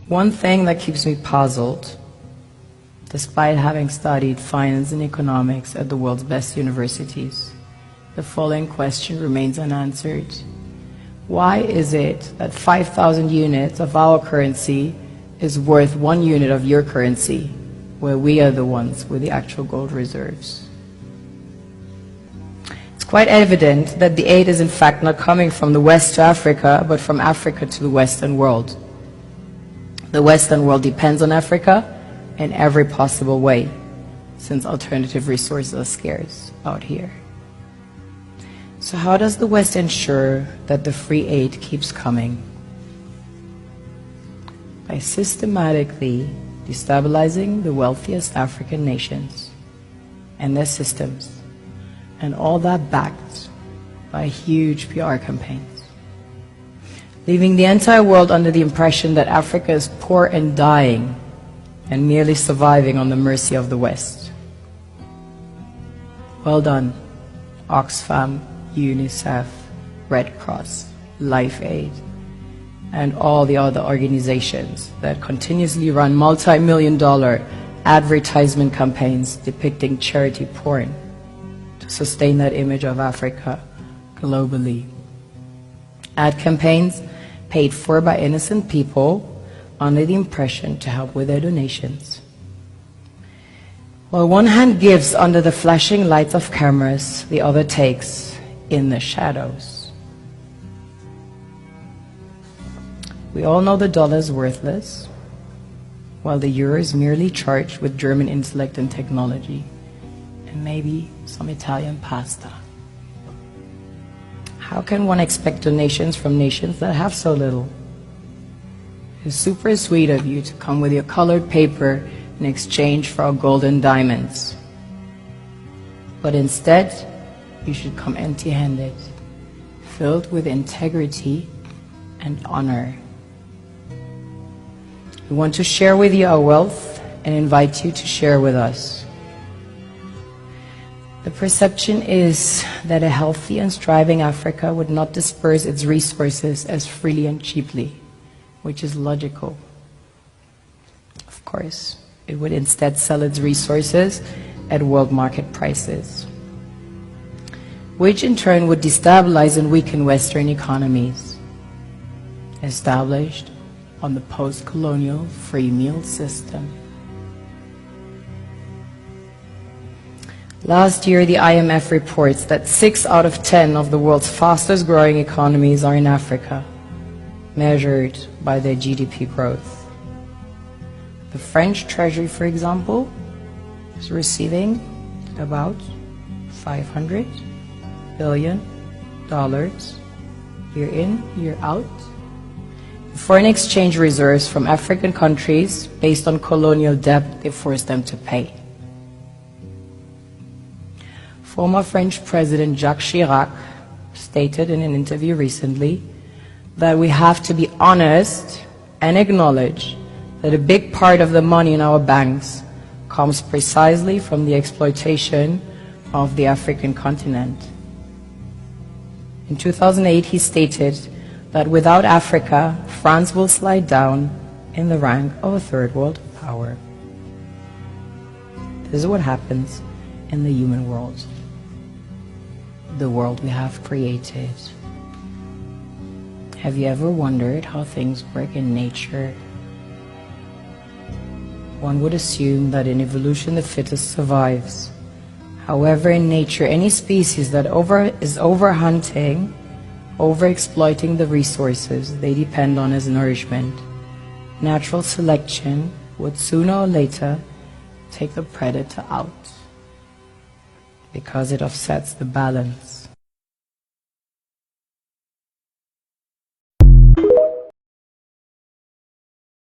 One thing that keeps me puzzled, despite having studied finance and economics at the world's best universities, the following question remains unanswered. Why is it that 5,000 units of our currency is worth 1 unit of your currency, where we are the ones with the actual gold reserves? It's quite evident that the aid is in fact not coming from the West to Africa, but from Africa to the Western world. The Western world depends on Africa in every possible way, since alternative resources are scarce out here. So how does the West ensure that the free aid keeps coming? By systematically destabilizing the wealthiest African nations and their systems, and all that backed by huge PR campaigns, leaving the entire world under the impression that Africa is poor and dying and merely surviving on the mercy of the West. Well done, Oxfam, UNICEF, Red Cross, Life Aid, and all the other organizations that continuously run multi-million-dollar advertisement campaigns depicting charity porn to sustain that image of Africa globally. Ad campaigns paid for by innocent people under the impression to help with their donations. While one hand gives under the flashing lights of cameras, the other takes in the shadows. We all know the dollar is worthless, while the euro is merely charged with German intellect and technology, and maybe some Italian pasta. How can one expect donations from nations that have so little? It's super sweet of you to come with your colored paper in exchange for our gold and diamonds. But instead, you should come empty-handed, filled with integrity and honor. We want to share with you our wealth and invite you to share with us. The perception is that a healthy and striving Africa would not disperse its resources as freely and cheaply, which is logical. Of course, it would instead sell its resources at world market prices, which in turn would destabilize and weaken Western economies established on the post-colonial free meal system. Last year, the IMF reports that 6 out of 10 of the world's fastest growing economies are in Africa, measured by their GDP growth. The French Treasury, for example, is receiving about $500 billion year in, year out. Foreign exchange reserves from African countries based on colonial debt they forced them to pay. Former French President Jacques Chirac stated in an interview recently that we have to be honest and acknowledge that a big part of the money in our banks comes precisely from the exploitation of the African continent. In 2008, he stated that without Africa, France will slide down in the rank of a third world power. This is what happens in the human world, the world we have created. Have you ever wondered how things work in nature? One would assume that in evolution the fittest survives. However, in nature, any species that is overhunting, overexploiting the resources they depend on as nourishment, natural selection would sooner or later take the predator out, because it offsets the balance.